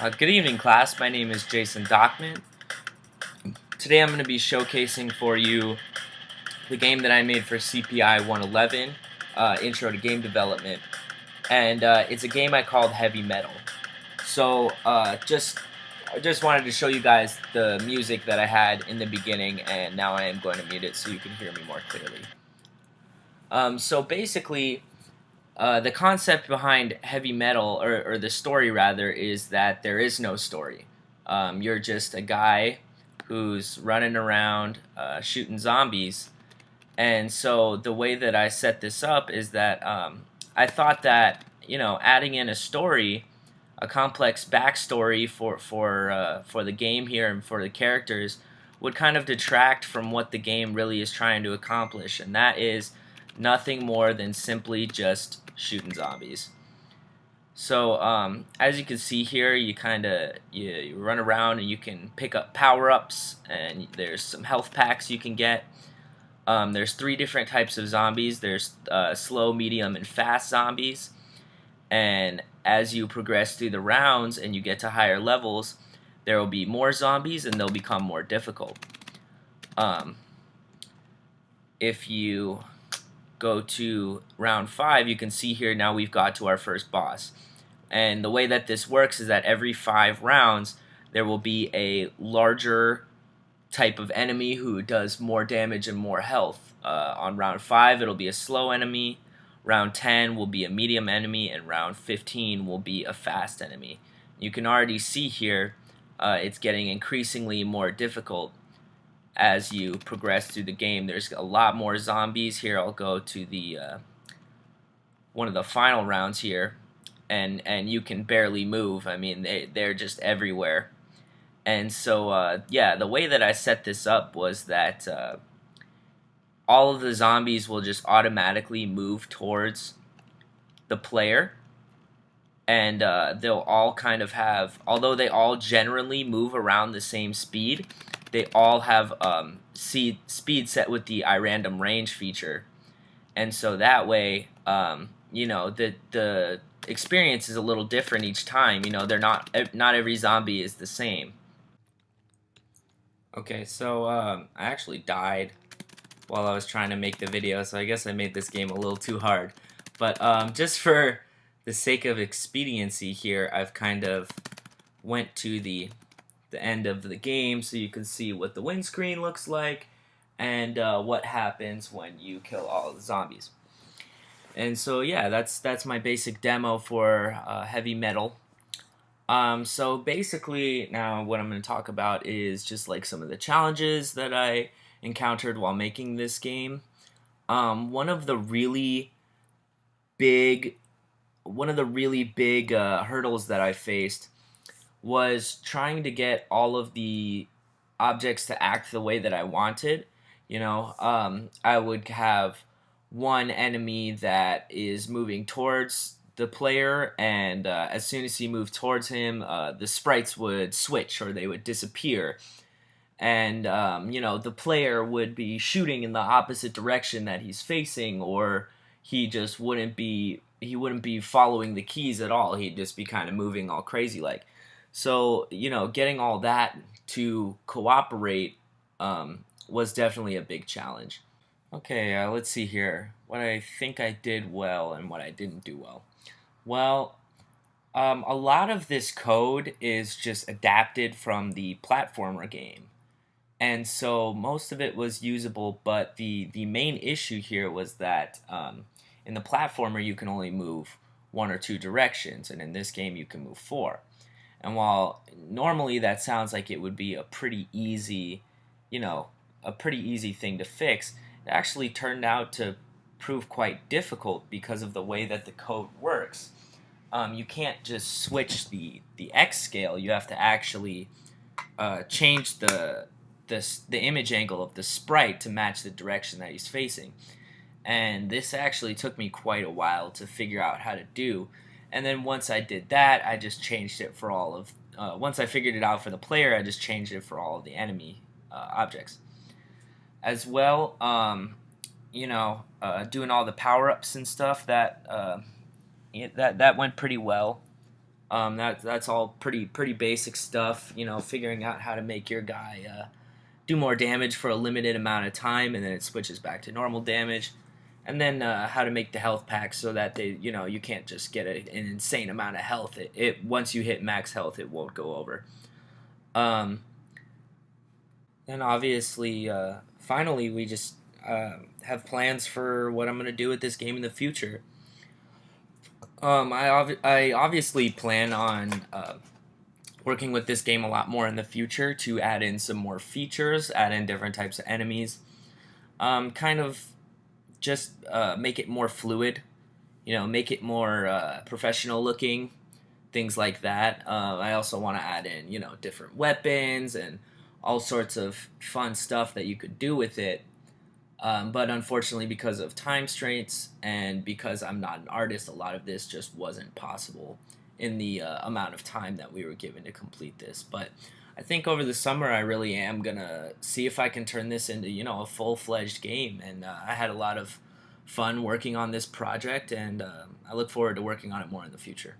Good evening, class. My name is Jason Dockman. Today I'm going to be showcasing for you the game that I made for CPI 111, Intro to Game Development, and it's a game I called Heavy Metal. So I just wanted to show you guys the music that I had in the beginning, and now I am going to mute it so you can hear me more clearly. So basically, the concept behind heavy metal, or the story rather, is that there is no story. You're just a guy who's running around shooting zombies. And so the way that I set this up is that I thought that adding in a story, a complex backstory for the game here and for the characters would kind of detract from what the game really is trying to accomplish, and that is nothing more than simply just shooting zombies. So as you can see here, you run around and you can pick up power-ups, and there's some health packs you can get. There's three different types of zombies. There's slow, medium, and fast zombies. And as you progress through the rounds and you get to higher levels, there will be more zombies and they'll become more difficult. If you go to round 5, you can see here now we've got to our first boss. And the way that this works is that every 5 rounds there will be a larger type of enemy who does more damage and more health. On round 5 it'll be a slow enemy, round 10 will be a medium enemy, and round 15 will be a fast enemy. You can already see here it's getting increasingly more difficult as you progress through the game. There's a lot more zombies here. I'll go to the one of the final rounds here, and you can barely move. I mean, they're just everywhere. And so yeah, the way that I set this up was that all of the zombies will just automatically move towards the player, and they'll all kind of have, although they all generally move around the same speed, they all have speed set with the iRandom range feature, and so that way, the experience is a little different each time. They're not every zombie is the same. Okay, so I actually died while I was trying to make the video, so I guess I made this game a little too hard. But just for the sake of expediency here, I've kind of went to the end of the game so you can see what the windscreen looks like and what happens when you kill all the zombies. And so yeah, that's my basic demo for heavy metal. So basically now what I'm going to talk about is just like some of the challenges that I encountered while making this game. One of the really big hurdles that I faced was trying to get all of the objects to act the way that I wanted. I would have one enemy that is moving towards the player, and as soon as he moved towards him, the sprites would switch or they would disappear. And the player would be shooting in the opposite direction that he's facing, or he just wouldn't be following the keys at all. He'd just be kind of moving all crazy like. So getting all that to cooperate was definitely a big challenge. Okay, let's see here. What I think I did well and what I didn't do well. Well, a lot of this code is just adapted from the platformer game. And so most of it was usable, but the main issue here was that in the platformer you can only move 1 or 2 directions, and in this game you can move 4. And while normally that sounds like it would be a pretty easy thing to fix, it actually turned out to prove quite difficult because of the way that the code works. You can't just switch the X scale. You have to actually change the image angle of the sprite to match the direction that he's facing. And this actually took me quite a while to figure out how to do. And then once I did that, I just changed it for all of once I figured it out for the player, I just changed it for all of the enemy objects as well. Doing all the power-ups and stuff, that went pretty well. That's all pretty basic stuff. You know, figuring out how to make your guy do more damage for a limited amount of time, and then it switches back to normal damage. And then how to make the health packs so that you can't just get an insane amount of health. It once you hit max health, it won't go over. Um, and obviously, finally, we just have plans for what I'm gonna do with this game in the future. I obviously plan on working with this game a lot more in the future to add in some more features, add in different types of enemies, kind of just make it more fluid, make it more professional looking, things like that. I also want to add in, different weapons and all sorts of fun stuff that you could do with it. But unfortunately, because of time straits and because I'm not an artist, a lot of this just wasn't possible in the amount of time that we were given to complete this. But I think over the summer, I really am gonna see if I can turn this into a full-fledged game. And I had a lot of fun working on this project, and I look forward to working on it more in the future.